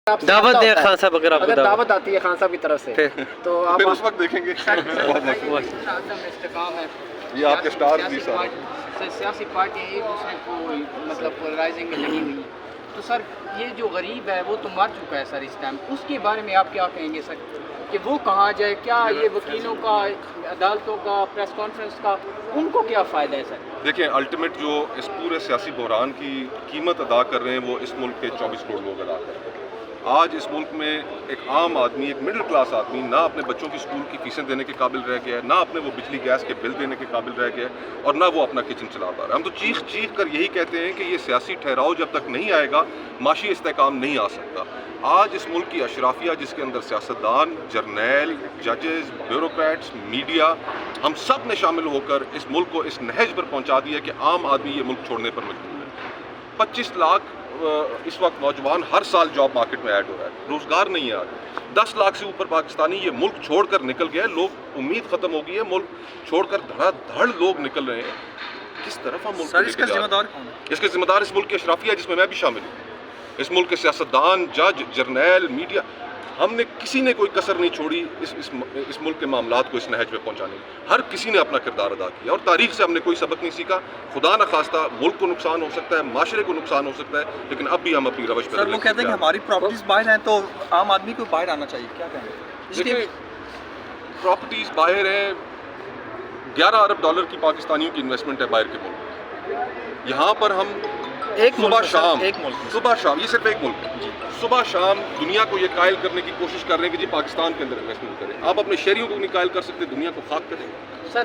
دعوت دیں خان صاحب اگر آپ کو دعوت آتی ہے خان صاحب کی طرف سے تو آپ پھر اس وقت دیکھیں گے. یہ آپ کے سٹار بھی سارے سیاسی پارٹیاں ایک دوسرے کو مطلب پولرائزنگ میں لگی ہوئی ہیں. تو سر یہ جو غریب ہے وہ تو مر چکا ہے سر اس ٹائم, اس کے بارے میں آپ کیا کہیں گے سر کہ وہ کہاں جائے؟ کیا یہ وکیلوں کا, عدالتوں کا, پریس کانفرنس کا ان کو کیا فائدہ ہے سر؟ دیکھیں الٹیمیٹ جو اس پورے سیاسی بحران کی قیمت ادا کر رہے ہیں وہ اس ملک کے 24 کروڑ لوگ ادا کر رہے ہیں. آج اس ملک میں ایک عام آدمی, ایک مڈل کلاس آدمی نہ اپنے بچوں کی اسکول کی فیسیں دینے کے قابل رہ گیا ہے, نہ اپنے وہ بجلی گیس کے بل دینے کے قابل رہ گیا ہے, اور نہ وہ اپنا کچن چلا پا رہا ہے. ہم تو چیخ چیخ کر یہی کہتے ہیں کہ یہ سیاسی ٹھہراؤ جب تک نہیں آئے گا معاشی استحکام نہیں آ سکتا. آج اس ملک کی اشرافیہ جس کے اندر سیاستدان, جرنیل, ججز, بیوروکریٹس, میڈیا, ہم سب نے شامل ہو کر اس ملک کو اس نہج پر پہنچا دیا کہ عام آدمی یہ ملک چھوڑنے پر مجبور ہے. 25 لاکھ اس وقت نوجوان ہر سال جاب مارکیٹ میں ایڈ ہو رہا ہے, روزگار نہیں ہے. آج 10 لاکھ سے اوپر پاکستانی یہ ملک چھوڑ کر نکل گیا ہے. لوگ امید ختم ہو گئی ہے, ملک چھوڑ کر دھڑا دھڑ لوگ نکل رہے ہیں. کس طرف ہم ملک کو لے کے جا رہے ہیں؟ اس کے ذمہ دار اس ملک کی اشرافیہ جس میں میں بھی شامل ہوں, اس ملک کے سیاستدان, جج, جرنیل, میڈیا. ہم نے کسی نے کوئی کسر نہیں چھوڑی اس ملک کے معاملات کو اس نہج پہ پہنچانے کی. ہر کسی نے اپنا کردار ادا کیا اور تاریخ سے ہم نے کوئی سبق نہیں سیکھا. خدا نخواستہ ملک کو نقصان ہو سکتا ہے, معاشرے کو نقصان ہو سکتا ہے, لیکن اب بھی ہم اپنی روش پہ. سر وہ کہتے ہیں کہ ہماری پراپرٹیز باہر ہیں تو عام آدمی کو باہر آنا چاہیے, کیا کہیں گے؟ دیکھیں پراپرٹیز باہر ہیں, $11 ارب کی پاکستانیوں کی انویسٹمنٹ ہے باہر کے ملک. یہاں پر ہم صبح شام یہ صرف ایک ملک ہے, صبح شام دنیا کو یہ قائل کرنے کی کوشش کر رہے ہیں کہ جی پاکستان کے اندر انویسٹمنٹ کریں. آپ اپنے شہریوں کو نہیں قائل کر سکتے, دنیا کو خاک کریں. سر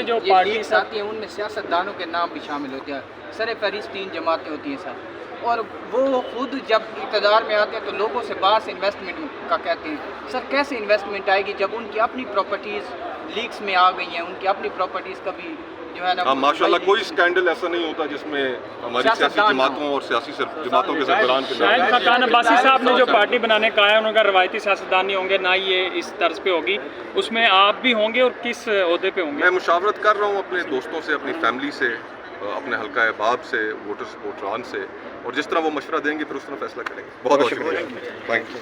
جو لیڈس آتی ہیں ان میں سیاستدانوں کے نام بھی شامل ہوتے ہیں. سر فہرست 3 جماعتیں ہوتی ہیں سر, اور وہ خود جب اقتدار میں آتے ہیں تو لوگوں سے باہر سے انویسٹمنٹ کا کہتے ہیں. سر کیسے انویسٹمنٹ آئے گی جب ان کی اپنی پراپرٹیز لیکس میں آ گئی ہیں, ان کی اپنی پراپرٹیز کا بھی جو ہے نا ماشاءاللہ کوئی اسکینڈل ایسا نہیں ہوتا جس میں ہماری سیاسی جماعتوں اور سیاسی جماعتوں کے سربراہان کے شاید خاقان عباسی صاحب نے جو پارٹی بنانے کا ہے ان کا روایتی سیاستدان نہیں ہوں گے, نہ یہ اس طرز پہ ہوگی. اس میں آپ بھی ہوں گے اور کس عہدے پہ ہوں گے؟ میں مشاورت کر رہا ہوں اپنے دوستوں سے, اپنی فیملی سے, اپنے حلقہ احباب سے, ووٹران سے, اور جس طرح وہ مشورہ دیں گے پھر اس طرح فیصلہ کریں گے. بہت بہت شکریہ. Thank you.